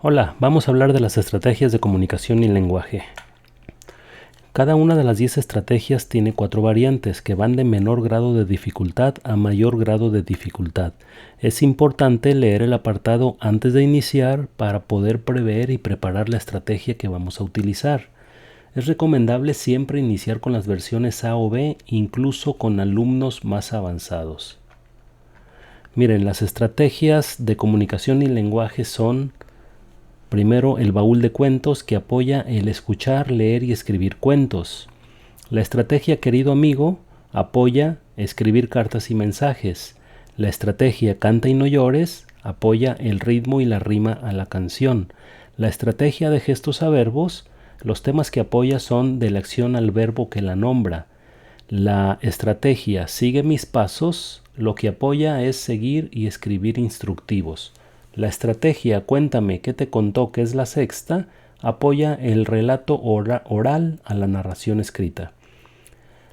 Hola, vamos a hablar de las estrategias de comunicación y lenguaje. Cada una de las 10 estrategias tiene 4 variantes que van de menor grado de dificultad a mayor grado de dificultad. Es importante leer el apartado antes de iniciar para poder prever y preparar la estrategia que vamos a utilizar. Es recomendable siempre iniciar con las versiones A o B, incluso con alumnos más avanzados. Miren, las estrategias de comunicación y lenguaje son: primero, el baúl de cuentos, que apoya el escuchar, leer y escribir cuentos. La estrategia querido amigo apoya escribir cartas y mensajes. La estrategia canta y no llores apoya el ritmo y la rima a la canción. La estrategia de gestos a verbos, los temas que apoya son de la acción al verbo que la nombra. La estrategia sigue mis pasos, lo que apoya es seguir y escribir instructivos. La estrategia cuéntame qué te contó, que es la sexta, apoya el relato oral a la narración escrita.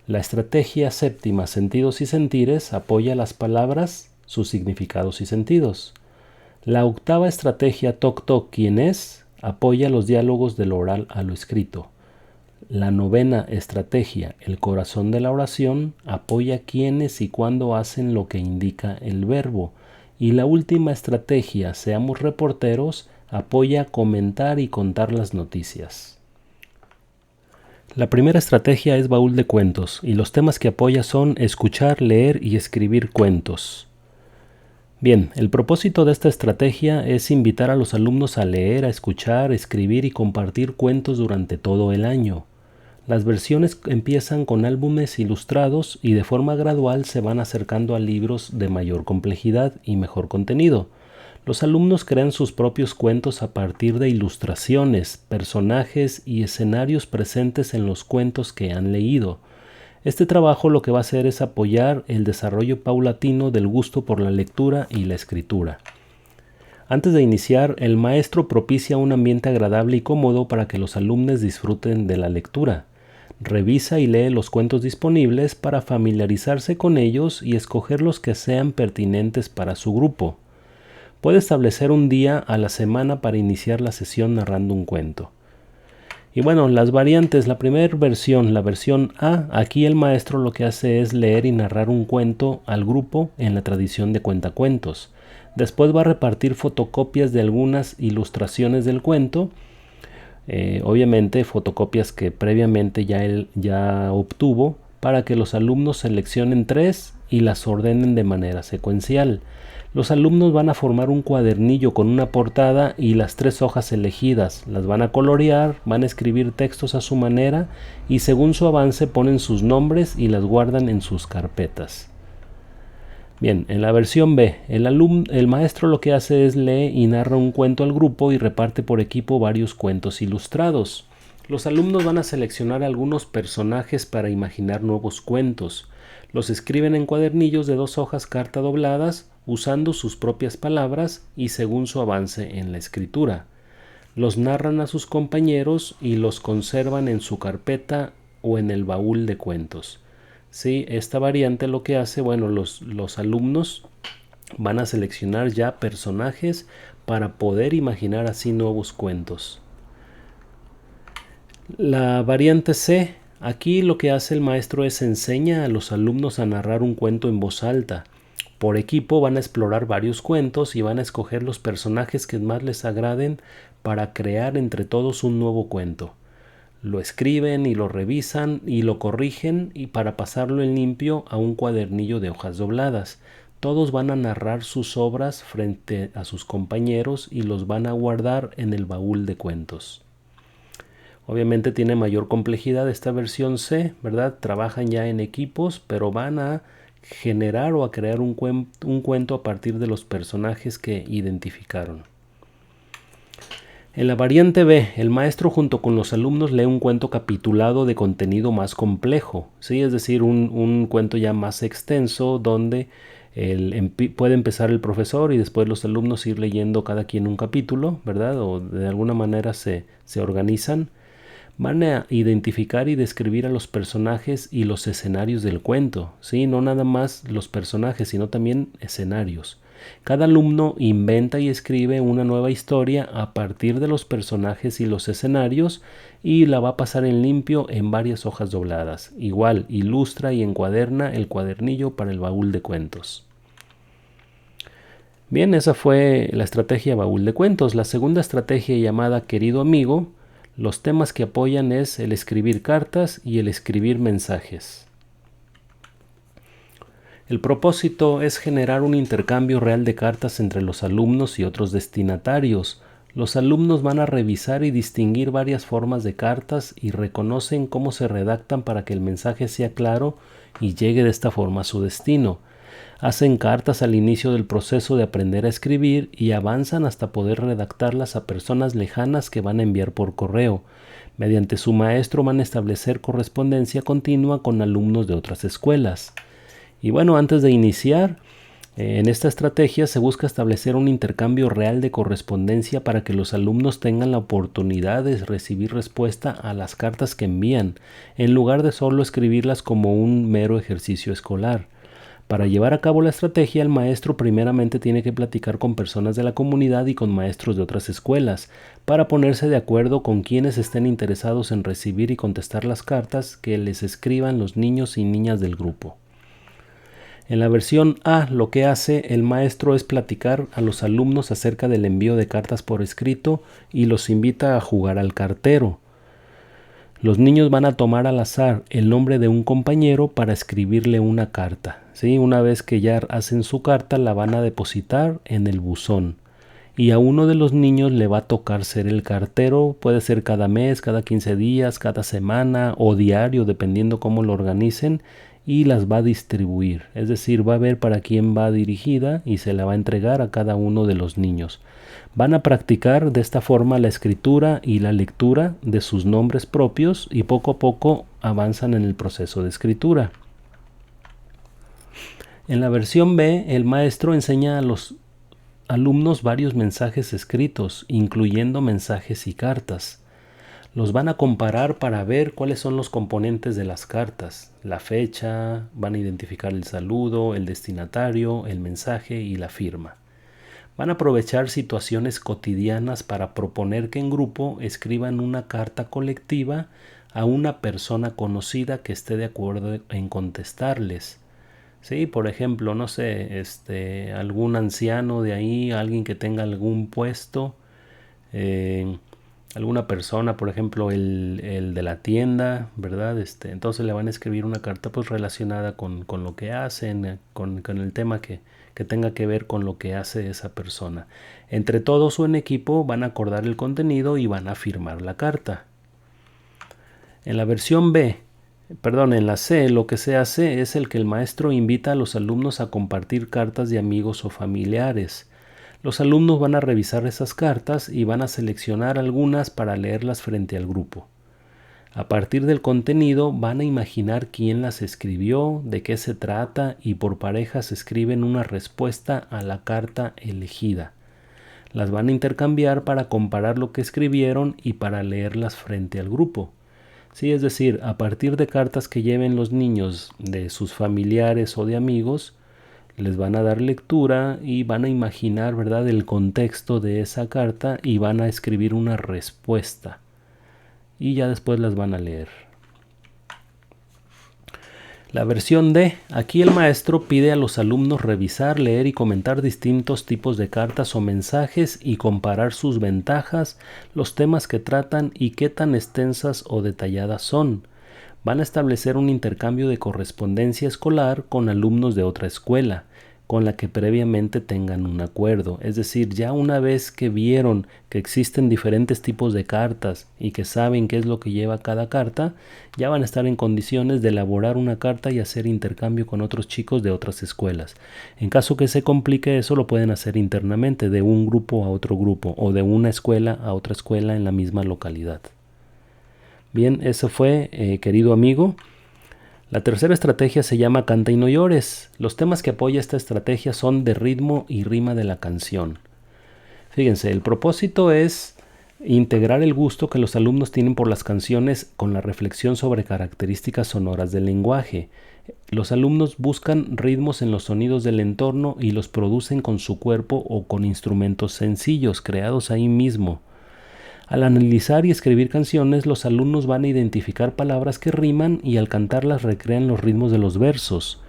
La estrategia séptima, sentidos y sentires, apoya las palabras, sus significados y sentidos. La octava estrategia, toc toc, ¿quién es?, apoya los diálogos del oral a lo escrito. La novena estrategia, el corazón de la oración, apoya quiénes y cuándo hacen lo que indica el verbo. Y la última estrategia, seamos reporteros, apoya comentar y contar las noticias. La primera estrategia es baúl de cuentos, y los temas que apoya son escuchar, leer y escribir cuentos. Bien, el propósito de esta estrategia es invitar a los alumnos a leer, a escuchar, escribir y compartir cuentos durante todo el año. Las versiones empiezan con álbumes ilustrados y de forma gradual se van acercando a libros de mayor complejidad y mejor contenido. Los alumnos crean sus propios cuentos a partir de ilustraciones, personajes y escenarios presentes en los cuentos que han leído. Este trabajo lo que va a hacer es apoyar el desarrollo paulatino del gusto por la lectura y la escritura. Antes de iniciar, el maestro propicia un ambiente agradable y cómodo para que los alumnos disfruten de la lectura. Revisa y lee los cuentos disponibles para familiarizarse con ellos y escoger los que sean pertinentes para su grupo. Puede establecer un día a la semana para iniciar la sesión narrando un cuento. Y bueno, las variantes, la primera versión, la versión A, aquí el maestro lo que hace es leer y narrar un cuento al grupo en la tradición de cuentacuentos. Después va a repartir fotocopias de algunas ilustraciones del cuento, obviamente fotocopias que previamente él ya obtuvo, para que los alumnos seleccionen 3 y las ordenen de manera secuencial. Los alumnos van a formar un cuadernillo con una portada y las 3 hojas elegidas. Las van a colorear, van a escribir textos a su manera y según su avance ponen sus nombres y las guardan en sus carpetas. Bien, en la versión B, el maestro lo que hace es lee y narra un cuento al grupo y reparte por equipo varios cuentos ilustrados. Los alumnos van a seleccionar algunos personajes para imaginar nuevos cuentos. Los escriben en cuadernillos de 2 hojas carta dobladas, usando sus propias palabras y según su avance en la escritura. Los narran a sus compañeros y los conservan en su carpeta o en el baúl de cuentos. Sí, esta variante lo que hace, bueno, los alumnos van a seleccionar ya personajes para poder imaginar así nuevos cuentos. La variante C, aquí lo que hace el maestro es enseña a los alumnos a narrar un cuento en voz alta. Por equipo van a explorar varios cuentos y van a escoger los personajes que más les agraden para crear entre todos un nuevo cuento. Lo escriben y lo revisan y lo corrigen y para pasarlo en limpio a un cuadernillo de hojas dobladas. Todos van a narrar sus obras frente a sus compañeros y los van a guardar en el baúl de cuentos. Obviamente tiene mayor complejidad esta versión C, ¿verdad? Trabajan ya en equipos, pero van a generar o a crear un cuento a partir de los personajes que identificaron. En la variante B, el maestro junto con los alumnos lee un cuento capitulado de contenido más complejo, ¿sí? Es decir, un cuento ya más extenso donde puede empezar el profesor y después los alumnos ir leyendo cada quien un capítulo, ¿verdad? O de alguna manera se organizan. Van a identificar y describir a los personajes y los escenarios del cuento, ¿sí? No nada más los personajes, sino también escenarios. Cada alumno inventa y escribe una nueva historia a partir de los personajes y los escenarios y la va a pasar en limpio en varias hojas dobladas. Igual, ilustra y encuaderna el cuadernillo para el baúl de cuentos. Bien, esa fue la estrategia baúl de cuentos. La segunda estrategia, llamada querido amigo, los temas que apoyan es el escribir cartas y el escribir mensajes. El propósito es generar un intercambio real de cartas entre los alumnos y otros destinatarios. Los alumnos van a revisar y distinguir varias formas de cartas y reconocen cómo se redactan para que el mensaje sea claro y llegue de esta forma a su destino. Hacen cartas al inicio del proceso de aprender a escribir y avanzan hasta poder redactarlas a personas lejanas que van a enviar por correo. Mediante su maestro van a establecer correspondencia continua con alumnos de otras escuelas. Y bueno, antes de iniciar, en esta estrategia se busca establecer un intercambio real de correspondencia para que los alumnos tengan la oportunidad de recibir respuesta a las cartas que envían, en lugar de solo escribirlas como un mero ejercicio escolar. Para llevar a cabo la estrategia, el maestro primeramente tiene que platicar con personas de la comunidad y con maestros de otras escuelas, para ponerse de acuerdo con quienes estén interesados en recibir y contestar las cartas que les escriban los niños y niñas del grupo. En la versión A, lo que hace el maestro es platicar a los alumnos acerca del envío de cartas por escrito y los invita a jugar al cartero. Los niños van a tomar al azar el nombre de un compañero para escribirle una carta. ¿Sí? Una vez que ya hacen su carta, la van a depositar en el buzón. Y a uno de los niños le va a tocar ser el cartero. Puede ser cada mes, cada 15 días, cada semana o diario, dependiendo cómo lo organicen. Y las va a distribuir, es decir, va a ver para quién va dirigida y se la va a entregar a cada uno de los niños. Van a practicar de esta forma la escritura y la lectura de sus nombres propios y poco a poco avanzan en el proceso de escritura. En la versión B, el maestro enseña a los alumnos varios mensajes escritos, incluyendo mensajes y cartas. Los van a comparar para ver cuáles son los componentes de las cartas, la fecha, van a identificar el saludo, el destinatario, el mensaje y la firma. Van a aprovechar situaciones cotidianas para proponer que en grupo escriban una carta colectiva a una persona conocida que esté de acuerdo en contestarles. Sí, por ejemplo, no sé, algún anciano de ahí, alguien que tenga algún puesto, alguna persona, por ejemplo, el de la tienda, ¿verdad? Entonces le van a escribir una carta pues relacionada con lo que hacen, con el tema que tenga que ver con lo que hace esa persona. Entre todos o en equipo van a acordar el contenido y van a firmar la carta. En la versión B, en la C, lo que se hace es el que el maestro invita a los alumnos a compartir cartas de amigos o familiares. Los alumnos van a revisar esas cartas y van a seleccionar algunas para leerlas frente al grupo. A partir del contenido van a imaginar quién las escribió, de qué se trata y por parejas escriben una respuesta a la carta elegida. Las van a intercambiar para comparar lo que escribieron y para leerlas frente al grupo. Sí, es decir, a partir de cartas que lleven los niños de sus familiares o de amigos, les van a dar lectura y van a imaginar, ¿verdad?, el contexto de esa carta y van a escribir una respuesta. Y ya después las van a leer. La versión D. Aquí el maestro pide a los alumnos revisar, leer y comentar distintos tipos de cartas o mensajes y comparar sus ventajas, los temas que tratan y qué tan extensas o detalladas son. Van a establecer un intercambio de correspondencia escolar con alumnos de otra escuela, con la que previamente tengan un acuerdo. Es decir, ya una vez que vieron que existen diferentes tipos de cartas y que saben qué es lo que lleva cada carta, ya van a estar en condiciones de elaborar una carta y hacer intercambio con otros chicos de otras escuelas. En caso que se complique eso, lo pueden hacer internamente, de un grupo a otro grupo o de una escuela a otra escuela en la misma localidad. Bien, eso fue, querido amigo. La tercera estrategia se llama Canta y no llores. Los temas que apoya esta estrategia son de ritmo y rima de la canción. Fíjense, el propósito es integrar el gusto que los alumnos tienen por las canciones con la reflexión sobre características sonoras del lenguaje. Los alumnos buscan ritmos en los sonidos del entorno y los producen con su cuerpo o con instrumentos sencillos creados ahí mismo. Al analizar y escribir canciones, los alumnos van a identificar palabras que riman y al cantarlas recrean los ritmos de los versos.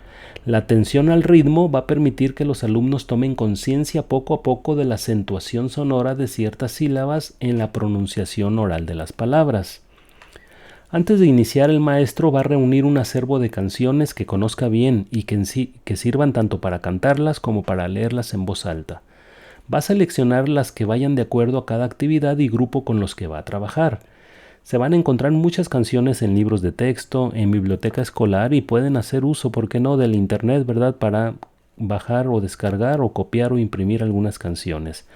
La atención al ritmo va a permitir que los alumnos tomen conciencia poco a poco de la acentuación sonora de ciertas sílabas en la pronunciación oral de las palabras. Antes de iniciar, el maestro va a reunir un acervo de canciones que conozca bien y que sirvan tanto para cantarlas como para leerlas en voz alta. Va a seleccionar las que vayan de acuerdo a cada actividad y grupo con los que va a trabajar. Se van a encontrar muchas canciones en libros de texto, en biblioteca escolar y pueden hacer uso, ¿por qué no?, del internet, ¿verdad?, para bajar o descargar o copiar o imprimir algunas canciones.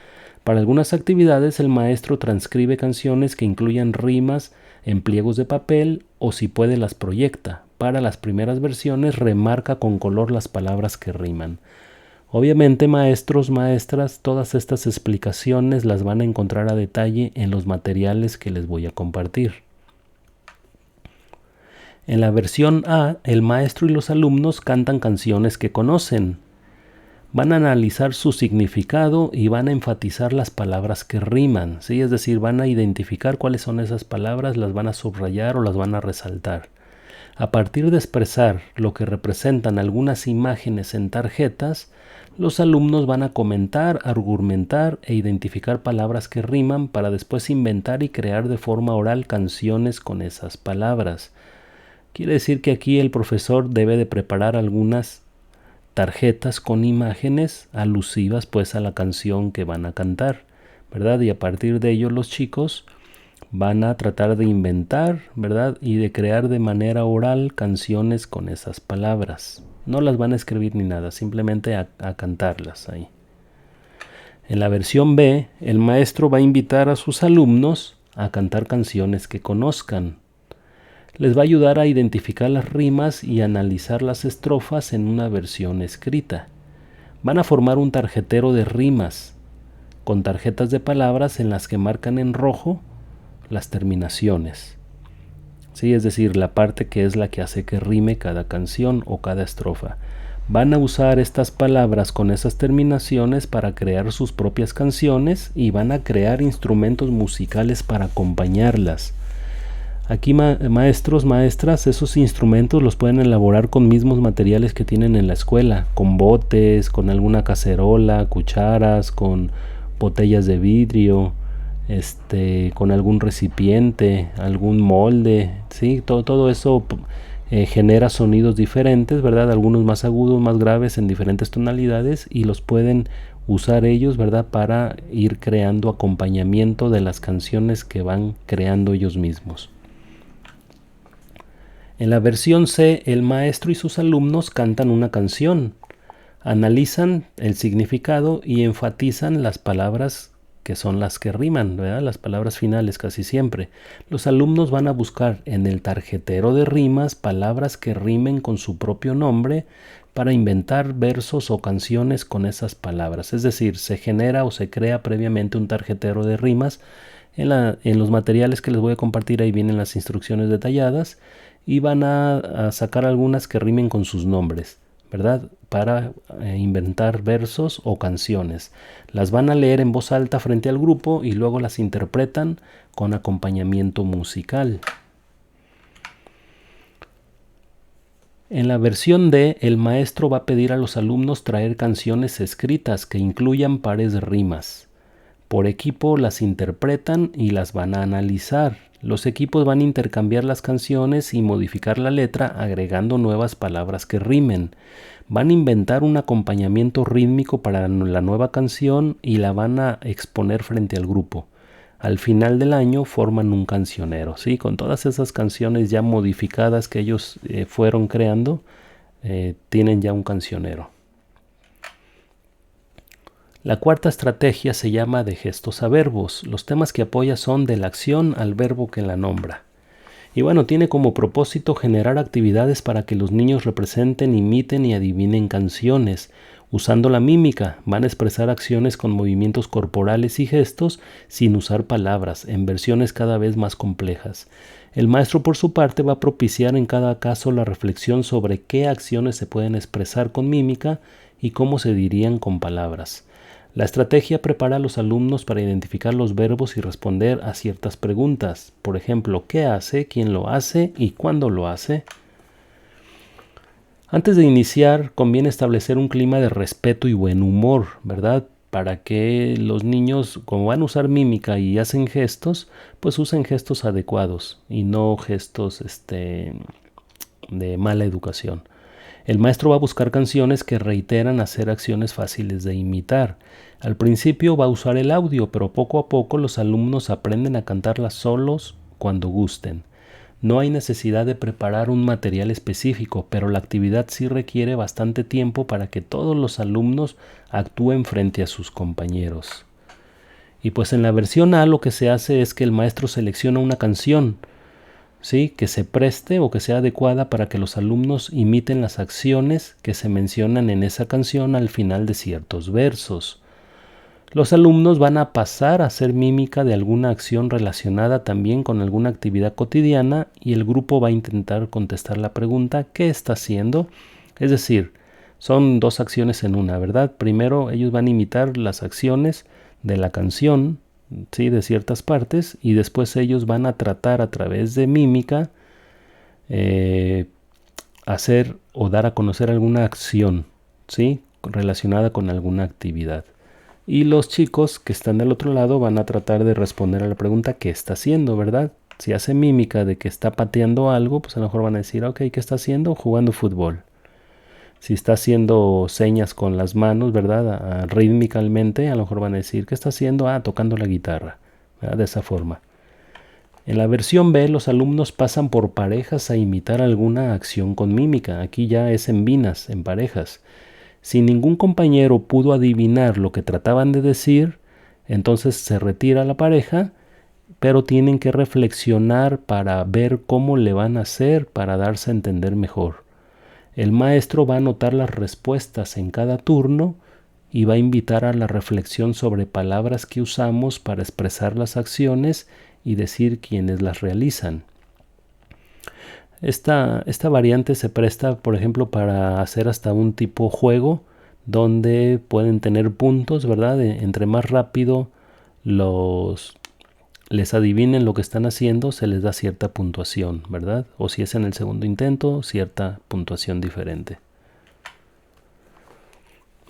Para algunas actividades el maestro transcribe canciones que incluyan rimas en pliegos de papel o si puede las proyecta. Para las primeras versiones remarca con color las palabras que riman. Obviamente, maestros, maestras, todas estas explicaciones las van a encontrar a detalle en los materiales que les voy a compartir. En la versión A, el maestro y los alumnos cantan canciones que conocen. Van a analizar su significado y van a enfatizar las palabras que riman, ¿sí? Es decir, van a identificar cuáles son esas palabras, las van a subrayar o las van a resaltar. A partir de expresar lo que representan algunas imágenes en tarjetas, los alumnos van a comentar, argumentar e identificar palabras que riman para después inventar y crear de forma oral canciones con esas palabras. Quiere decir que aquí el profesor debe de preparar algunas tarjetas con imágenes alusivas pues a la canción que van a cantar, ¿verdad? Y a partir de ello los chicos van a tratar de inventar, ¿verdad?, y de crear de manera oral canciones con esas palabras. No las van a escribir ni nada, simplemente a cantarlas ahí. En la versión B, el maestro va a invitar a sus alumnos a cantar canciones que conozcan. Les va a ayudar a identificar las rimas y analizar las estrofas en una versión escrita. Van a formar un tarjetero de rimas con tarjetas de palabras en las que marcan en rojo las terminaciones. Sí, es decir, la parte que es la que hace que rime cada canción o cada estrofa. Van a usar estas palabras con esas terminaciones para crear sus propias canciones y van a crear instrumentos musicales para acompañarlas. Aquí maestros, maestras, esos instrumentos los pueden elaborar con mismos materiales que tienen en la escuela, con botes, con alguna cacerola, cucharas, con botellas de vidrio, con algún recipiente, algún molde, ¿sí? Todo eso genera sonidos diferentes, ¿verdad? Algunos más agudos, más graves en diferentes tonalidades y los pueden usar ellos, ¿verdad?, para ir creando acompañamiento de las canciones que van creando ellos mismos. En la versión C, el maestro y sus alumnos cantan una canción, analizan el significado y enfatizan las palabras que son las que riman, ¿verdad?, las palabras finales casi siempre. Los alumnos van a buscar en el tarjetero de rimas palabras que rimen con su propio nombre para inventar versos o canciones con esas palabras. Es decir, se genera o se crea previamente un tarjetero de rimas. En los materiales que les voy a compartir ahí vienen las instrucciones detalladas y van a sacar algunas que rimen con sus nombres, ¿verdad?, para inventar versos o canciones. Las van a leer en voz alta frente al grupo y luego las interpretan con acompañamiento musical. En la versión D, el maestro va a pedir a los alumnos traer canciones escritas que incluyan pares de rimas. Por equipo las interpretan y las van a analizar. Los equipos van a intercambiar las canciones y modificar la letra agregando nuevas palabras que rimen. Van a inventar un acompañamiento rítmico para la nueva canción y la van a exponer frente al grupo. Al final del año forman un cancionero, ¿sí? Con todas esas canciones ya modificadas que ellos fueron creando, tienen ya un cancionero. La cuarta estrategia se llama de gestos a verbos. Los temas que apoya son de la acción al verbo que la nombra. Y bueno, tiene como propósito generar actividades para que los niños representen, imiten y adivinen canciones, Usando la mímica, van a expresar acciones con movimientos corporales y gestos sin usar palabras, en versiones cada vez más complejas. El maestro, por su parte, va a propiciar en cada caso la reflexión sobre qué acciones se pueden expresar con mímica y cómo se dirían con palabras. La estrategia prepara a los alumnos para identificar los verbos y responder a ciertas preguntas. Por ejemplo, ¿qué hace? ¿Quién lo hace? ¿Y cuándo lo hace? Antes de iniciar, conviene establecer un clima de respeto y buen humor, ¿verdad? Para que los niños, como van a usar mímica y hacen gestos, pues usen gestos adecuados y no gestos de mala educación. El maestro va a buscar canciones que reiteran hacer acciones fáciles de imitar. Al principio va a usar el audio, pero poco a poco los alumnos aprenden a cantarlas solos cuando gusten. No hay necesidad de preparar un material específico, pero la actividad sí requiere bastante tiempo para que todos los alumnos actúen frente a sus compañeros. Y pues en la versión A lo que se hace es que el maestro selecciona una canción, ¿sí?, que se preste o que sea adecuada para que los alumnos imiten las acciones que se mencionan en esa canción al final de ciertos versos. Los alumnos van a pasar a hacer mímica de alguna acción relacionada también con alguna actividad cotidiana y el grupo va a intentar contestar la pregunta ¿qué está haciendo? Es decir, son dos acciones en una, ¿verdad? Primero ellos van a imitar las acciones de la canción, ¿sí?, de ciertas partes, y después ellos van a tratar a través de mímica hacer o dar a conocer alguna acción, ¿sí?, relacionada con alguna actividad. Y los chicos que están del otro lado van a tratar de responder a la pregunta ¿qué está haciendo? ¿Verdad? Si hace mímica de que está pateando algo, pues a lo mejor van a decir, ok, ¿qué está haciendo? Jugando fútbol. Si está haciendo señas con las manos, ¿verdad? Rítmicamente, a lo mejor van a decir, ¿qué está haciendo? Tocando la guitarra, ¿verdad? De esa forma. En la versión B, los alumnos pasan por parejas a imitar alguna acción con mímica. Aquí ya es en binas, en parejas. Si ningún compañero pudo adivinar lo que trataban de decir, entonces se retira la pareja, pero tienen que reflexionar para ver cómo le van a hacer para darse a entender mejor. El maestro va a anotar las respuestas en cada turno y va a invitar a la reflexión sobre palabras que usamos para expresar las acciones y decir quiénes las realizan. Esta variante se presta, por ejemplo, para hacer hasta un tipo juego donde pueden tener puntos, ¿verdad? Entre más rápido les adivinen lo que están haciendo, se les da cierta puntuación, ¿verdad? O si es en el segundo intento, cierta puntuación diferente.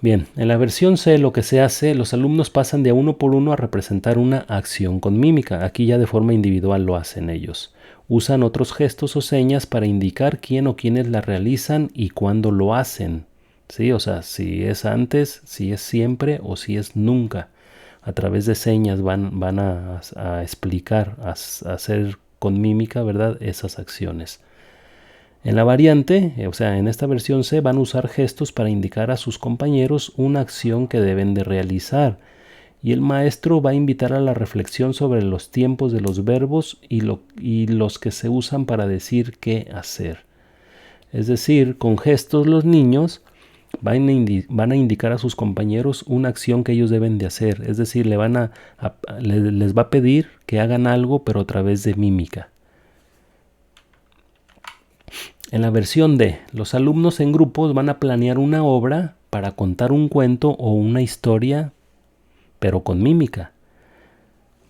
Bien, en la versión C lo que se hace, los alumnos pasan de uno por uno a representar una acción con mímica. Aquí ya de forma individual lo hacen ellos. Usan otros gestos o señas para indicar quién o quiénes la realizan y cuándo lo hacen. ¿Sí? O sea, si es antes, si es siempre o si es nunca. A través de señas van a explicar, a hacer con mímica, ¿verdad?, esas acciones. En la variante, o sea, en esta versión C, van a usar gestos para indicar a sus compañeros una acción que deben de realizar. Y el maestro va a invitar a la reflexión sobre los tiempos de los verbos y los que se usan para decir qué hacer. Es decir, con gestos los niños van a indicar a sus compañeros una acción que ellos deben de hacer. Es decir, les va a pedir que hagan algo, pero a través de mímica. En la versión D, los alumnos en grupos van a planear una obra para contar un cuento o una historia, pero con mímica.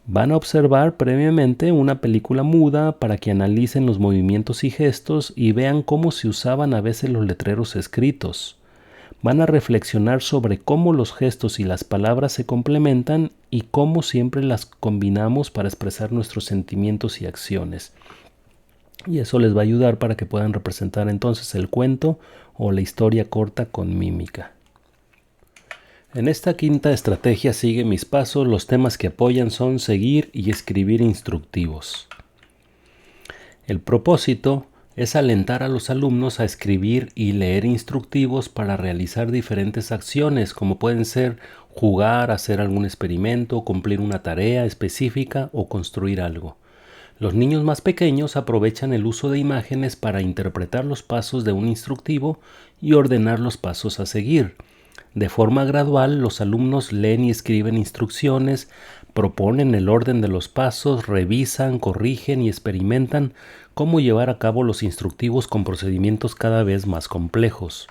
Van a observar previamente una película muda para que analicen los movimientos y gestos y vean cómo se usaban a veces los letreros escritos. Van a reflexionar sobre cómo los gestos y las palabras se complementan y cómo siempre las combinamos para expresar nuestros sentimientos y acciones. Y eso les va a ayudar para que puedan representar entonces el cuento o la historia corta con mímica. En esta quinta estrategia sigue mis pasos. Los temas que apoyan son seguir y escribir instructivos. El propósito es alentar a los alumnos a escribir y leer instructivos para realizar diferentes acciones, como pueden ser jugar, hacer algún experimento, cumplir una tarea específica o construir algo. Los niños más pequeños aprovechan el uso de imágenes para interpretar los pasos de un instructivo y ordenar los pasos a seguir. De forma gradual, los alumnos leen y escriben instrucciones, proponen el orden de los pasos, revisan, corrigen y experimentan cómo llevar a cabo los instructivos con procedimientos cada vez más complejos.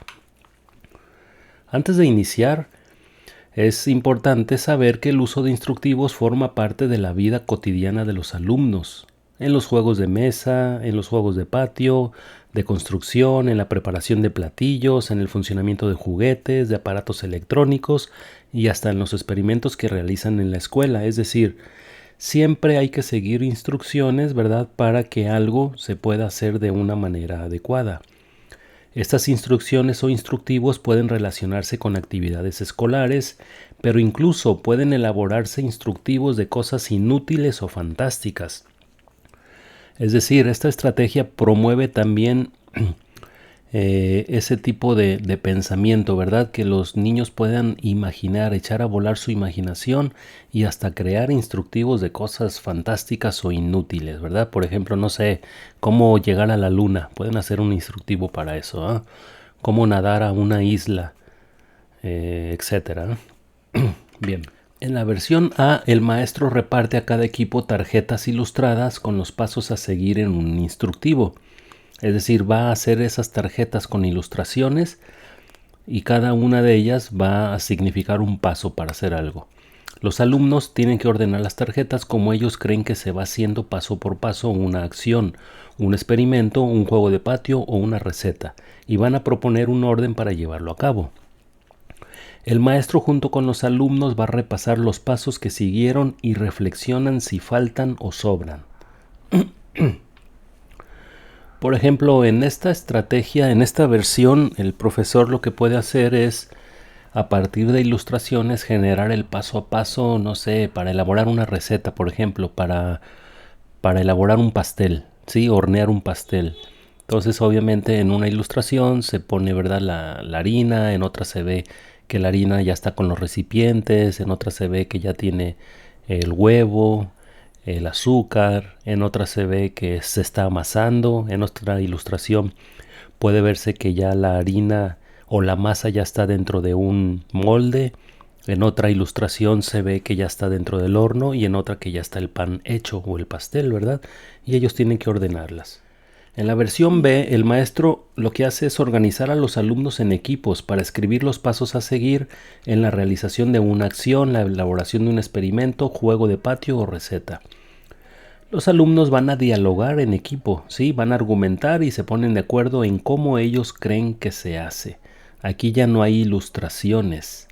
Antes de iniciar, es importante saber que el uso de instructivos forma parte de la vida cotidiana de los alumnos, en los juegos de mesa, en los juegos de patio, de construcción, en la preparación de platillos, en el funcionamiento de juguetes, de aparatos electrónicos y hasta en los experimentos que realizan en la escuela. Es decir, siempre hay que seguir instrucciones, ¿verdad?, para que algo se pueda hacer de una manera adecuada. Estas instrucciones o instructivos pueden relacionarse con actividades escolares, pero incluso pueden elaborarse instructivos de cosas inútiles o fantásticas. Es decir, esta estrategia promueve también ese tipo de pensamiento, ¿verdad? Que los niños puedan imaginar, echar a volar su imaginación y hasta crear instructivos de cosas fantásticas o inútiles, ¿verdad? Por ejemplo, no sé, cómo llegar a la luna. Pueden hacer un instructivo para eso, ¿eh? Cómo nadar a una isla, etcétera. Bien. En la versión A, el maestro reparte a cada equipo tarjetas ilustradas con los pasos a seguir en un instructivo. Es decir, va a hacer esas tarjetas con ilustraciones y cada una de ellas va a significar un paso para hacer algo. Los alumnos tienen que ordenar las tarjetas como ellos creen que se va haciendo paso por paso una acción, un experimento, un juego de patio o una receta, y van a proponer un orden para llevarlo a cabo. El maestro junto con los alumnos va a repasar los pasos que siguieron y reflexionan si faltan o sobran. Por ejemplo, en esta estrategia, en esta versión, el profesor lo que puede hacer es, a partir de ilustraciones, generar el paso a paso, no sé, para elaborar una receta, por ejemplo, para elaborar un pastel, ¿sí? Hornear un pastel. Entonces, obviamente, en una ilustración se pone, ¿verdad?, la harina, en otra se ve que la harina ya está con los recipientes, en otra se ve que ya tiene el huevo, el azúcar, en otra se ve que se está amasando, en otra ilustración puede verse que ya la harina o la masa ya está dentro de un molde, en otra ilustración se ve que ya está dentro del horno y en otra que ya está el pan hecho o el pastel, ¿verdad? Y ellos tienen que ordenarlas. En la versión B, el maestro lo que hace es organizar a los alumnos en equipos para escribir los pasos a seguir en la realización de una acción, la elaboración de un experimento, juego de patio o receta. Los alumnos van a dialogar en equipo, ¿sí? Van a argumentar y se ponen de acuerdo en cómo ellos creen que se hace. Aquí ya no hay ilustraciones.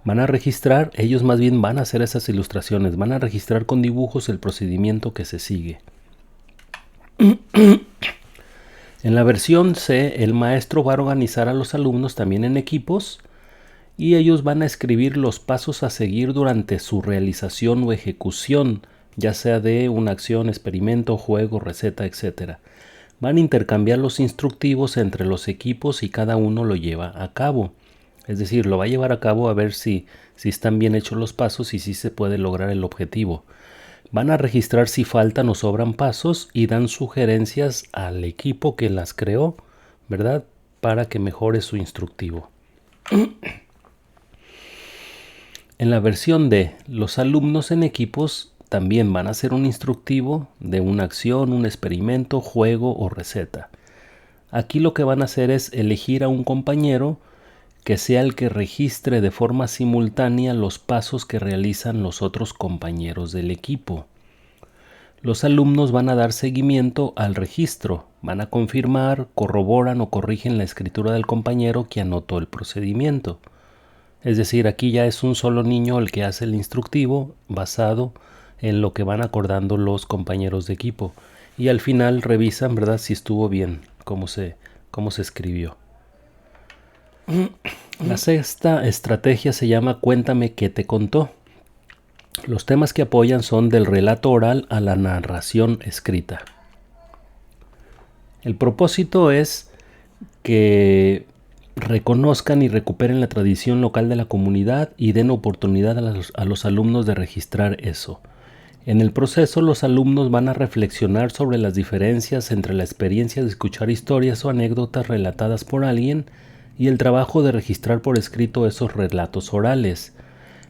Van a registrar, ellos más bien van a hacer esas ilustraciones, van a registrar con dibujos el procedimiento que se sigue. En la versión C, el maestro va a organizar a los alumnos también en equipos y ellos van a escribir los pasos a seguir durante su realización o ejecución, ya sea de una acción, experimento, juego, receta, etc. Van a intercambiar los instructivos entre los equipos y cada uno lo lleva a cabo. Es decir, lo va a llevar a cabo a ver si están bien hechos los pasos y si se puede lograr el objetivo. Van a registrar si faltan o sobran pasos y dan sugerencias al equipo que las creó, ¿verdad?, para que mejore su instructivo. En la versión D, los alumnos en equipos también van a hacer un instructivo de una acción, un experimento, juego o receta. Aquí lo que van a hacer es elegir a un compañero que sea el que registre de forma simultánea los pasos que realizan los otros compañeros del equipo. Los alumnos van a dar seguimiento al registro, van a confirmar, corroboran o corrigen la escritura del compañero que anotó el procedimiento. Es decir, aquí ya es un solo niño el que hace el instructivo basado en lo que van acordando los compañeros de equipo. Y al final revisan, ¿verdad?, si estuvo bien, cómo se escribió. La sexta estrategia se llama Cuéntame qué te contó. Los temas que apoyan son del relato oral a la narración escrita. El propósito es que reconozcan y recuperen la tradición local de la comunidad y den oportunidad a los alumnos de registrar eso. En el proceso, los alumnos van a reflexionar sobre las diferencias entre la experiencia de escuchar historias o anécdotas relatadas por alguien y el trabajo de registrar por escrito esos relatos orales.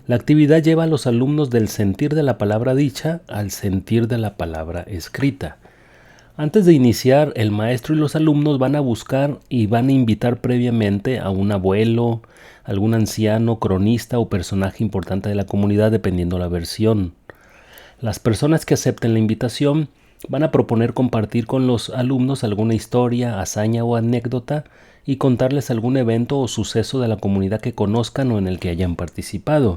La actividad lleva a los alumnos del sentir de la palabra dicha al sentir de la palabra escrita. Antes de iniciar, el maestro y los alumnos van a buscar y van a invitar previamente a un abuelo, algún anciano, cronista o personaje importante de la comunidad, dependiendo la versión. Las personas que acepten la invitación van a proponer compartir con los alumnos alguna historia, hazaña o anécdota y contarles algún evento o suceso de la comunidad que conozcan o en el que hayan participado.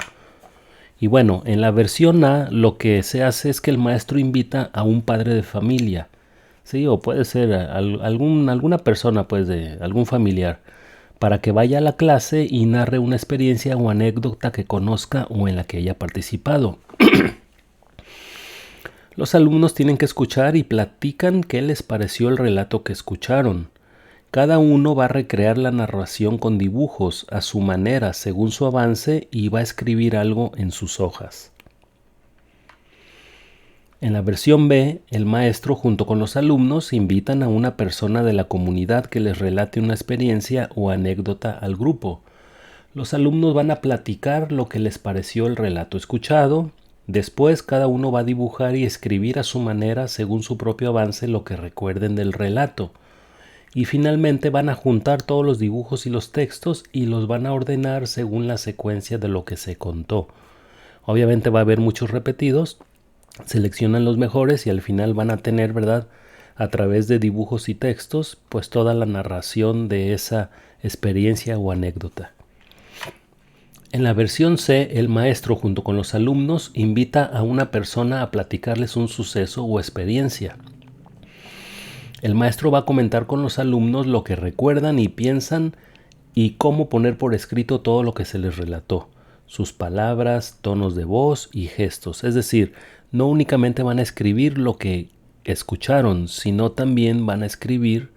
Y bueno, en la versión A lo que se hace es que el maestro invita a un padre de familia, ¿sí? O puede ser alguna persona, pues, de algún familiar, para que vaya a la clase y narre una experiencia o anécdota que conozca o en la que haya participado. Los alumnos tienen que escuchar y platican qué les pareció el relato que escucharon. Cada uno va a recrear la narración con dibujos a su manera, según su avance, y va a escribir algo en sus hojas. En la versión B, el maestro junto con los alumnos invitan a una persona de la comunidad que les relate una experiencia o anécdota al grupo. Los alumnos van a platicar lo que les pareció el relato escuchado. Después cada uno va a dibujar y escribir a su manera según su propio avance lo que recuerden del relato. Y finalmente van a juntar todos los dibujos y los textos y los van a ordenar según la secuencia de lo que se contó. Obviamente va a haber muchos repetidos, seleccionan los mejores y al final van a tener, ¿verdad?, a través de dibujos y textos, pues toda la narración de esa experiencia o anécdota. En la versión C, el maestro junto con los alumnos invita a una persona a platicarles un suceso o experiencia. El maestro va a comentar con los alumnos lo que recuerdan y piensan y cómo poner por escrito todo lo que se les relató, sus palabras, tonos de voz y gestos. Es decir, no únicamente van a escribir lo que escucharon, sino también van a escribir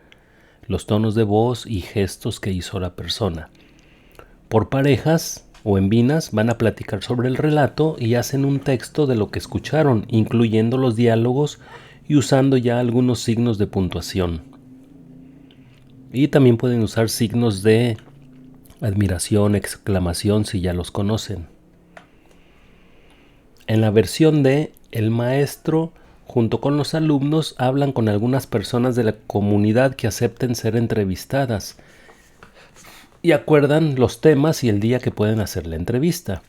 los tonos de voz y gestos que hizo la persona. Por parejas o en vinas van a platicar sobre el relato y hacen un texto de lo que escucharon, incluyendo los diálogos y usando ya algunos signos de puntuación. Y también pueden usar signos de admiración, exclamación si ya los conocen. En la versión D, el maestro junto con los alumnos hablan con algunas personas de la comunidad que acepten ser entrevistadas y acuerdan los temas y el día que pueden hacer la entrevista.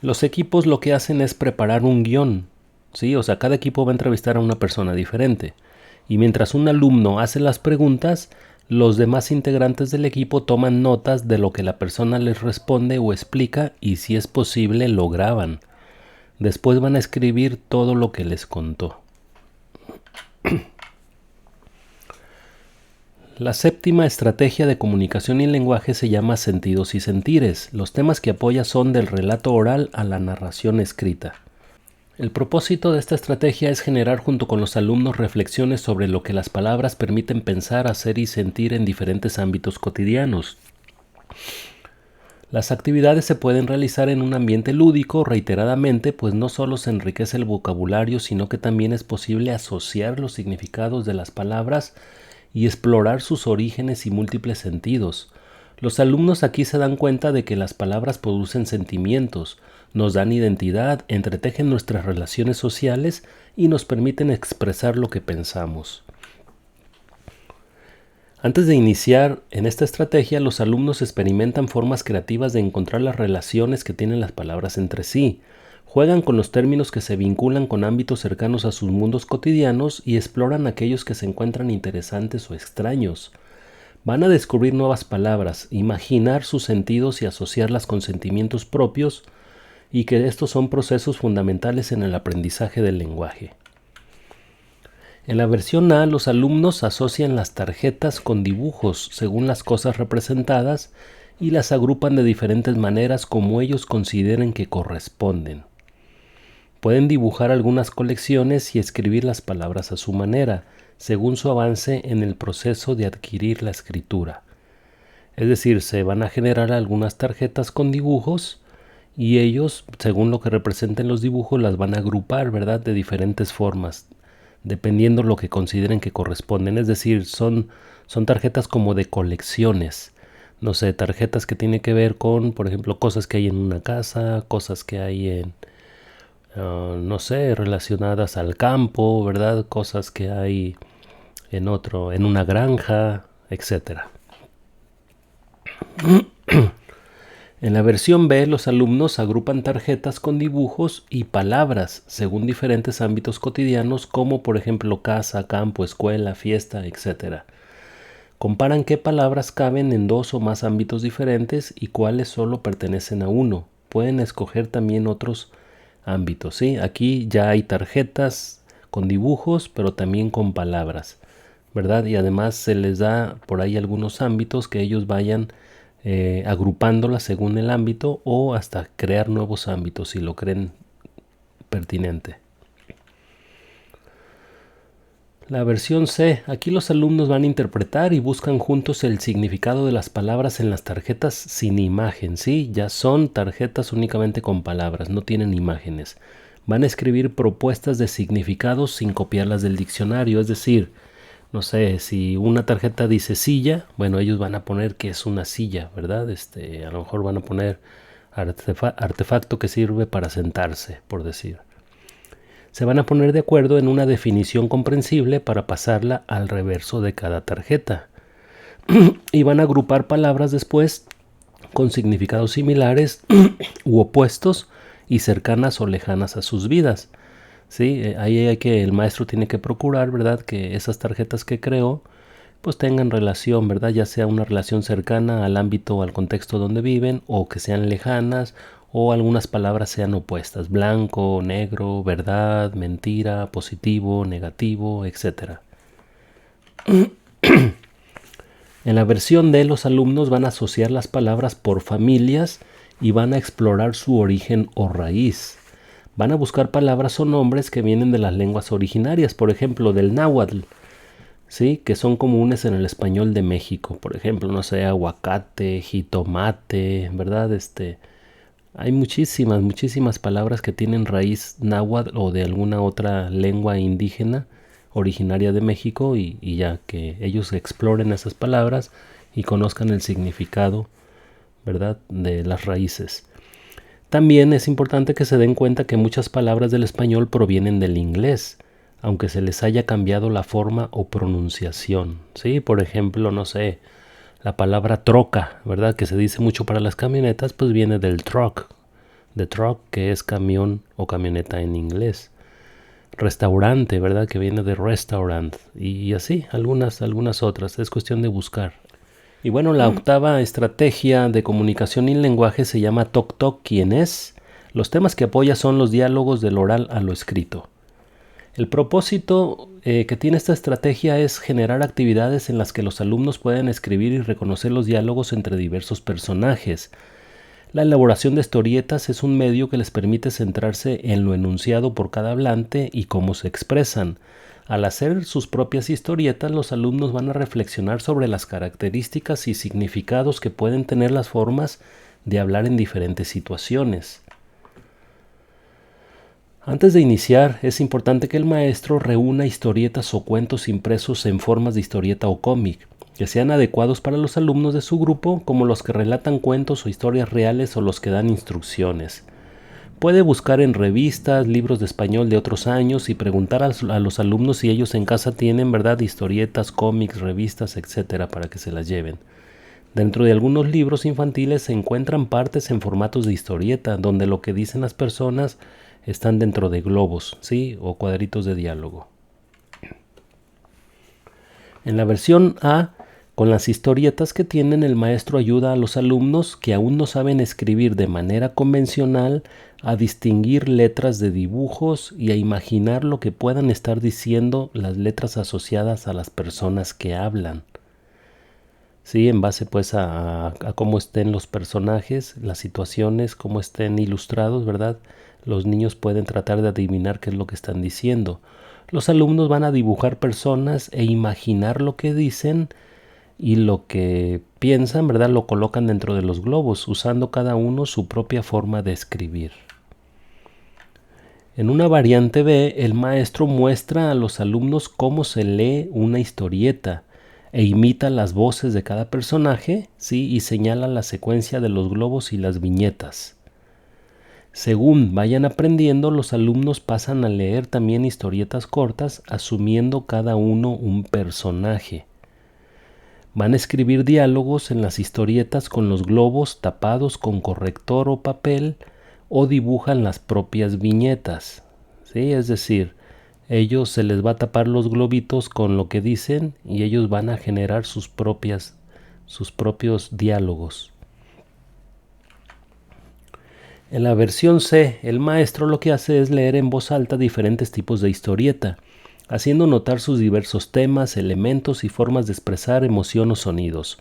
Los equipos lo que hacen es preparar un guión, ¿sí? O sea, cada equipo va a entrevistar a una persona diferente. Y mientras un alumno hace las preguntas, los demás integrantes del equipo toman notas de lo que la persona les responde o explica y, si es posible, lo graban. Después van a escribir todo lo que les contó. La séptima estrategia de comunicación y lenguaje se llama sentidos y sentires. Los temas que apoya son del relato oral a la narración escrita. El propósito de esta estrategia es generar junto con los alumnos reflexiones sobre lo que las palabras permiten pensar, hacer y sentir en diferentes ámbitos cotidianos. Las actividades se pueden realizar en un ambiente lúdico reiteradamente, pues no solo se enriquece el vocabulario, sino que también es posible asociar los significados de las palabras y explorar sus orígenes y múltiples sentidos. Los alumnos aquí se dan cuenta de que las palabras producen sentimientos, nos dan identidad, entretejen nuestras relaciones sociales y nos permiten expresar lo que pensamos. Antes de iniciar en esta estrategia, los alumnos experimentan formas creativas de encontrar las relaciones que tienen las palabras entre sí. Juegan con los términos que se vinculan con ámbitos cercanos a sus mundos cotidianos y exploran aquellos que se encuentran interesantes o extraños. Van a descubrir nuevas palabras, imaginar sus sentidos y asociarlas con sentimientos propios, y que estos son procesos fundamentales en el aprendizaje del lenguaje. En la versión A, los alumnos asocian las tarjetas con dibujos según las cosas representadas y las agrupan de diferentes maneras como ellos consideren que corresponden. Pueden dibujar algunas colecciones y escribir las palabras a su manera, según su avance en el proceso de adquirir la escritura. Es decir, se van a generar algunas tarjetas con dibujos y ellos, según lo que representen los dibujos, las van a agrupar, ¿verdad?, de diferentes formas, dependiendo lo que consideren que corresponden. Es decir, son tarjetas como de colecciones, no sé, tarjetas que tienen que ver con, por ejemplo, cosas que hay en una casa, cosas que hay en, no sé, relacionadas al campo, ¿verdad? Cosas que hay en una granja, etcétera. En la versión B, los alumnos agrupan tarjetas con dibujos y palabras según diferentes ámbitos cotidianos como por ejemplo casa, campo, escuela, fiesta, etc. Comparan qué palabras caben en dos o más ámbitos diferentes y cuáles solo pertenecen a uno. Pueden escoger también otros ámbitos, ¿sí? Aquí ya hay tarjetas con dibujos, pero también con palabras, ¿verdad? Y además se les da por ahí algunos ámbitos que ellos vayan agrupándolas según el ámbito o hasta crear nuevos ámbitos si lo creen pertinente. La versión C. Aquí los alumnos van a interpretar y buscan juntos el significado de las palabras en las tarjetas sin imagen, ¿sí? Ya son tarjetas únicamente con palabras, no tienen imágenes. Van a escribir propuestas de significados sin copiarlas del diccionario, es decir, no sé, si una tarjeta dice silla, bueno, ellos van a poner que es una silla, ¿verdad? A lo mejor van a poner artefacto que sirve para sentarse, por decir. Se van a poner de acuerdo en una definición comprensible para pasarla al reverso de cada tarjeta. Y van a agrupar palabras después con significados similares u opuestos y cercanas o lejanas a sus vidas. ¿Sí? El maestro tiene que procurar, ¿verdad?, que esas tarjetas que creó pues tengan relación, ¿verdad?, ya sea una relación cercana al ámbito o al contexto donde viven, o que sean lejanas, o algunas palabras sean opuestas: blanco, negro, verdad, mentira, positivo, negativo, etc. En la versión D, los alumnos van a asociar las palabras por familias y van a explorar su origen o raíz. Van a buscar palabras o nombres que vienen de las lenguas originarias, por ejemplo, del náhuatl, ¿sí?, que son comunes en el español de México. Por ejemplo, no sé, aguacate, jitomate, ¿verdad? Hay muchísimas palabras que tienen raíz náhuatl o de alguna otra lengua indígena originaria de México, y ya que ellos exploren esas palabras y conozcan el significado, ¿verdad?, de las raíces. También es importante que se den cuenta que muchas palabras del español provienen del inglés, aunque se les haya cambiado la forma o pronunciación, ¿sí? Por ejemplo, no sé, la palabra troca, ¿verdad?, que se dice mucho para las camionetas, pues viene del truck, de truck, que es camión o camioneta en inglés. Restaurante, ¿verdad?, que viene de restaurant, y así, algunas otras. Es cuestión de buscar. Y bueno, la octava estrategia de comunicación y lenguaje se llama Toc Toc, ¿quién es? Los temas que apoya son los diálogos del oral a lo escrito. El propósito que tiene esta estrategia es generar actividades en las que los alumnos puedan escribir y reconocer los diálogos entre diversos personajes. La elaboración de historietas es un medio que les permite centrarse en lo enunciado por cada hablante y cómo se expresan. Al hacer sus propias historietas, los alumnos van a reflexionar sobre las características y significados que pueden tener las formas de hablar en diferentes situaciones. Antes de iniciar, es importante que el maestro reúna historietas o cuentos impresos en formas de historieta o cómic, que sean adecuados para los alumnos de su grupo, como los que relatan cuentos o historias reales o los que dan instrucciones. Puede buscar en revistas, libros de español de otros años y preguntar a los alumnos si ellos en casa tienen, ¿verdad?, historietas, cómics, revistas, etcétera, para que se las lleven. Dentro de algunos libros infantiles se encuentran partes en formatos de historieta, donde lo que dicen las personas están dentro de globos, ¿sí?, o cuadritos de diálogo. En la versión A, con las historietas que tienen, el maestro ayuda a los alumnos que aún no saben escribir de manera convencional a distinguir letras de dibujos y a imaginar lo que puedan estar diciendo las letras asociadas a las personas que hablan. Sí, en base pues a cómo estén los personajes, las situaciones, cómo estén ilustrados, ¿verdad? Los niños pueden tratar de adivinar qué es lo que están diciendo. Los alumnos van a dibujar personas e imaginar lo que dicen, y lo que piensan, ¿verdad?, lo colocan dentro de los globos, usando cada uno su propia forma de escribir. En una variante B, el maestro muestra a los alumnos cómo se lee una historieta. e imita las voces de cada personaje, ¿sí? Y señala la secuencia de los globos y las viñetas. Según vayan aprendiendo, los alumnos pasan a leer también historietas cortas, asumiendo cada uno un personaje. Van a escribir diálogos en las historietas con los globos tapados con corrector o papel, o dibujan las propias viñetas, ¿sí? Es decir, ellos se les va a tapar los globitos con lo que dicen y ellos van a generar sus propios diálogos. En la versión C, el maestro lo que hace es leer en voz alta diferentes tipos de historieta, haciendo notar sus diversos temas, elementos y formas de expresar emoción o sonidos.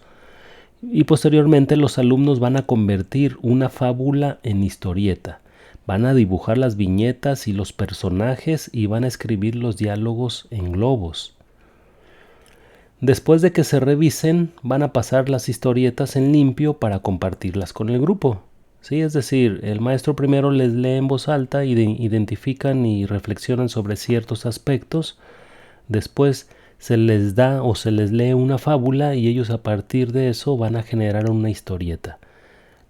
Y posteriormente los alumnos van a convertir una fábula en historieta. Van a dibujar las viñetas y los personajes y van a escribir los diálogos en globos. Después de que se revisen, van a pasar las historietas en limpio para compartirlas con el grupo. Sí, es decir, el maestro primero les lee en voz alta y identifican y reflexionan sobre ciertos aspectos. Después se les da o se les lee una fábula y ellos a partir de eso van a generar una historieta.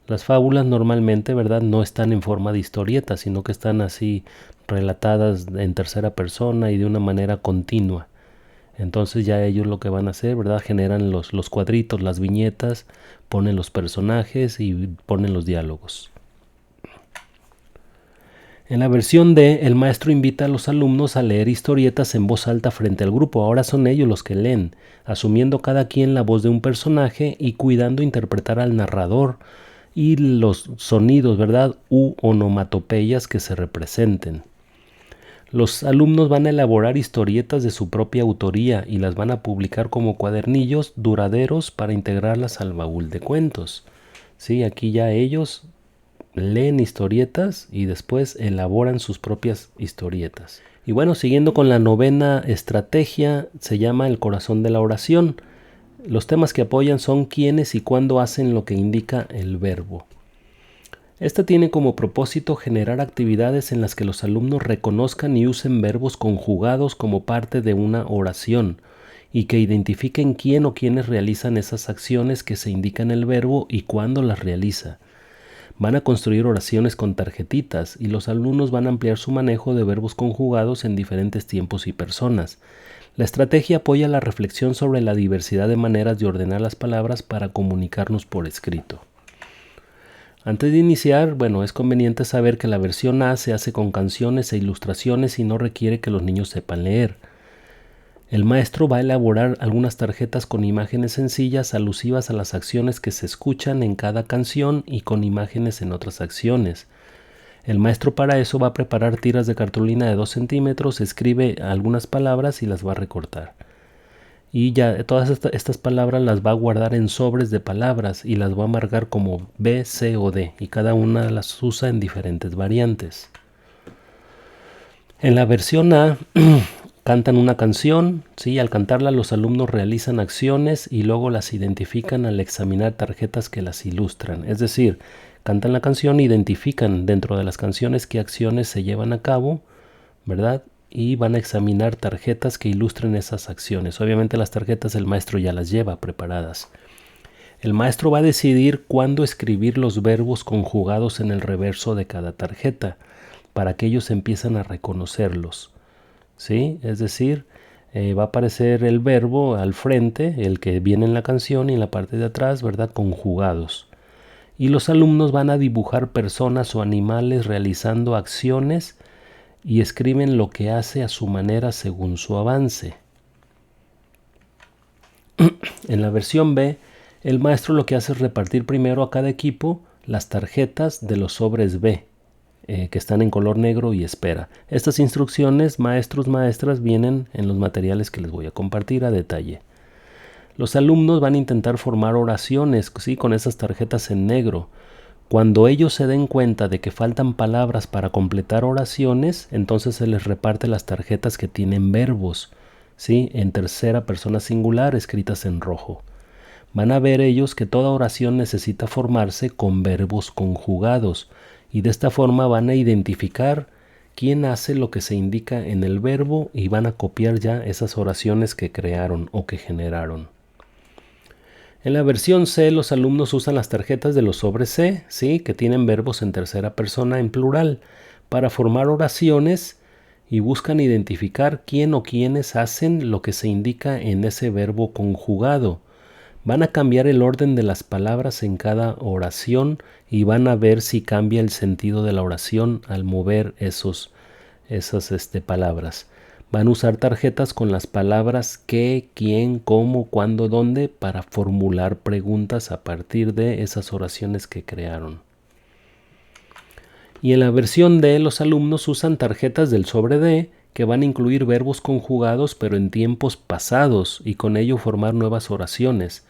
Las fábulas normalmente, ¿verdad?, no están en forma de historieta, sino que están así relatadas en tercera persona y de una manera continua. Entonces ya ellos lo que van a hacer, ¿verdad?, generan los cuadritos, las viñetas, ponen los personajes y ponen los diálogos. En la versión D, el maestro invita a los alumnos a leer historietas en voz alta frente al grupo. Ahora son ellos los que leen, asumiendo cada quien la voz de un personaje y cuidando interpretar al narrador y los sonidos, ¿verdad?, u onomatopeyas que se representen. Los alumnos van a elaborar historietas de su propia autoría y las van a publicar como cuadernillos duraderos para integrarlas al baúl de cuentos. Sí, aquí ya ellos leen historietas y después elaboran sus propias historietas. Y bueno, siguiendo con la novena estrategia, se llama el corazón de la oración. Los temas que apoyan son quiénes y cuándo hacen lo que indica el verbo. Esta tiene como propósito generar actividades en las que los alumnos reconozcan y usen verbos conjugados como parte de una oración y que identifiquen quién o quiénes realizan esas acciones que se indican en el verbo y cuándo las realiza. Van a construir oraciones con tarjetitas y los alumnos van a ampliar su manejo de verbos conjugados en diferentes tiempos y personas. La estrategia apoya la reflexión sobre la diversidad de maneras de ordenar las palabras para comunicarnos por escrito. Antes de iniciar, bueno, es conveniente saber que la versión A se hace con canciones e ilustraciones y no requiere que los niños sepan leer. El maestro va a elaborar algunas tarjetas con imágenes sencillas alusivas a las acciones que se escuchan en cada canción y con imágenes en otras acciones. El maestro para eso va a preparar tiras de cartulina de 2 centímetros, escribe algunas palabras y las va a recortar. Y ya todas estas palabras las va a guardar en sobres de palabras y las va a marcar como B, C o D, y cada una las usa en diferentes variantes. En la versión A cantan una canción, ¿sí? Al cantarla los alumnos realizan acciones y luego las identifican al examinar tarjetas que las ilustran. Es decir, cantan la canción e identifican dentro de las canciones qué acciones se llevan a cabo, ¿verdad? Y van a examinar tarjetas que ilustren esas acciones. Obviamente las tarjetas el maestro ya las lleva preparadas. El maestro va a decidir cuándo escribir los verbos conjugados en el reverso de cada tarjeta para que ellos empiezan a reconocerlos. ¿Sí? Es decir, va a aparecer el verbo al frente, el que viene en la canción, y en la parte de atrás, ¿verdad?, conjugados. Y los alumnos van a dibujar personas o animales realizando acciones y escriben lo que hace a su manera según su avance. En la versión B, el maestro lo que hace es repartir primero a cada equipo las tarjetas de los sobres B, que están en color negro y espera. Estas instrucciones, maestros, maestras, vienen en los materiales que les voy a compartir a detalle. Los alumnos van a intentar formar oraciones, ¿sí?, con esas tarjetas en negro. Cuando ellos se den cuenta de que faltan palabras para completar oraciones, entonces se les reparte las tarjetas que tienen verbos, ¿sí?, en tercera persona singular escritas en rojo. Van a ver ellos que toda oración necesita formarse con verbos conjugados y de esta forma van a identificar quién hace lo que se indica en el verbo y van a copiar ya esas oraciones que crearon o que generaron. En la versión C, los alumnos usan las tarjetas de los sobres C, ¿sí? Que tienen verbos en tercera persona en plural, para formar oraciones y buscan identificar quién o quiénes hacen lo que se indica en ese verbo conjugado. Van a cambiar el orden de las palabras en cada oración y van a ver si cambia el sentido de la oración al mover esas palabras. Van a usar tarjetas con las palabras qué, quién, cómo, cuándo, dónde para formular preguntas a partir de esas oraciones que crearon. Y en la versión D, los alumnos usan tarjetas del sobre D que van a incluir verbos conjugados pero en tiempos pasados y con ello formar nuevas oraciones.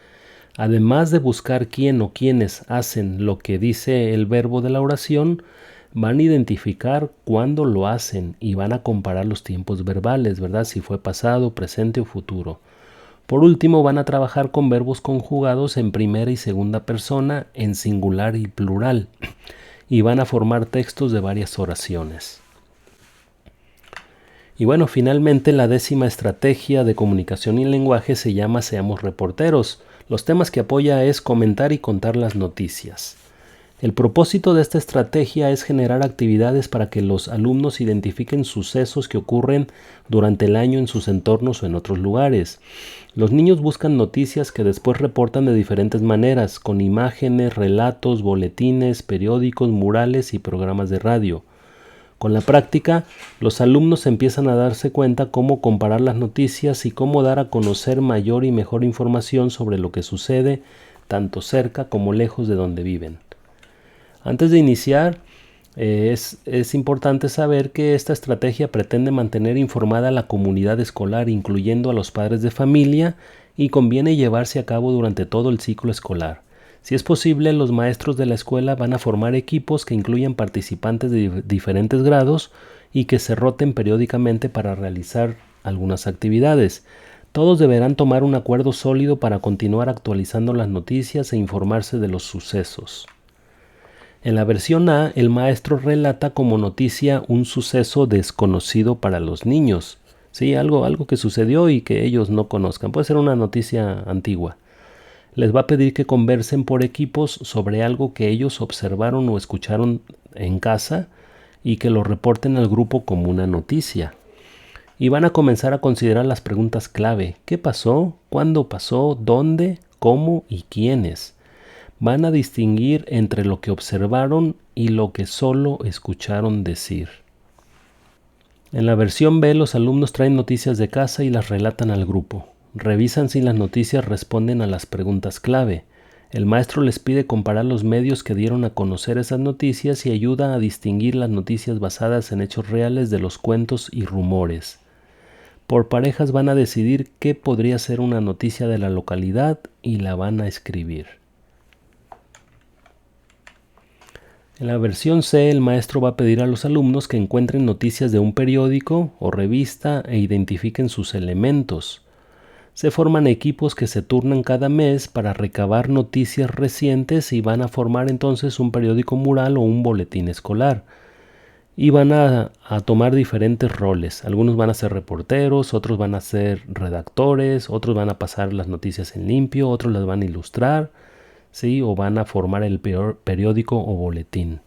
Además de buscar quién o quiénes hacen lo que dice el verbo de la oración, van a identificar cuándo lo hacen y van a comparar los tiempos verbales, ¿verdad? Si fue pasado, presente o futuro. Por último, van a trabajar con verbos conjugados en primera y segunda persona, en singular y plural, y van a formar textos de varias oraciones. Y bueno, finalmente la 10ª estrategia de comunicación y lenguaje se llama Seamos reporteros. Los temas que apoya es comentar y contar las noticias. El propósito de esta estrategia es generar actividades para que los alumnos identifiquen sucesos que ocurren durante el año en sus entornos o en otros lugares. Los niños buscan noticias que después reportan de diferentes maneras, con imágenes, relatos, boletines, periódicos, murales y programas de radio. Con la práctica, los alumnos empiezan a darse cuenta cómo comparar las noticias y cómo dar a conocer mayor y mejor información sobre lo que sucede, tanto cerca como lejos de donde viven. Antes de iniciar, es importante saber que esta estrategia pretende mantener informada a la comunidad escolar, incluyendo a los padres de familia, y conviene llevarse a cabo durante todo el ciclo escolar. Si es posible, los maestros de la escuela van a formar equipos que incluyan participantes de diferentes grados y que se roten periódicamente para realizar algunas actividades. Todos deberán tomar un acuerdo sólido para continuar actualizando las noticias e informarse de los sucesos. En la versión A, el maestro relata como noticia un suceso desconocido para los niños. Sí, algo que sucedió y que ellos no conozcan. Puede ser una noticia antigua. Les va a pedir que conversen por equipos sobre algo que ellos observaron o escucharon en casa y que lo reporten al grupo como una noticia. Y van a comenzar a considerar las preguntas clave. ¿Qué pasó? ¿Cuándo pasó? ¿Dónde? ¿Cómo? ¿Y quiénes? Van a distinguir entre lo que observaron y lo que solo escucharon decir. En la versión B, los alumnos traen noticias de casa y las relatan al grupo. Revisan si las noticias responden a las preguntas clave. El maestro les pide comparar los medios que dieron a conocer esas noticias y ayuda a distinguir las noticias basadas en hechos reales de los cuentos y rumores. Por parejas van a decidir qué podría ser una noticia de la localidad y la van a escribir. En la versión C, el maestro va a pedir a los alumnos que encuentren noticias de un periódico o revista e identifiquen sus elementos. Se forman equipos que se turnan cada mes para recabar noticias recientes y van a formar entonces un periódico mural o un boletín escolar. Y van a tomar diferentes roles. Algunos van a ser reporteros, otros van a ser redactores, otros van a pasar las noticias en limpio, otros las van a ilustrar, ¿sí? O van a formar el periódico o boletín.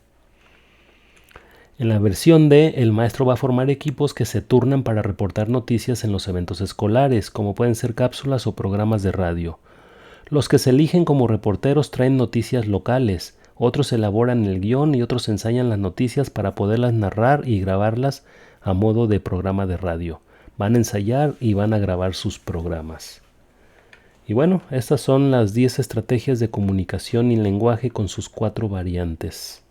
En la versión D, el maestro va a formar equipos que se turnan para reportar noticias en los eventos escolares, como pueden ser cápsulas o programas de radio. Los que se eligen como reporteros traen noticias locales, otros elaboran el guión y otros ensayan las noticias para poderlas narrar y grabarlas a modo de programa de radio. Van a ensayar y van a grabar sus programas. Y bueno, estas son las 10 estrategias de comunicación y lenguaje con sus 4 variantes.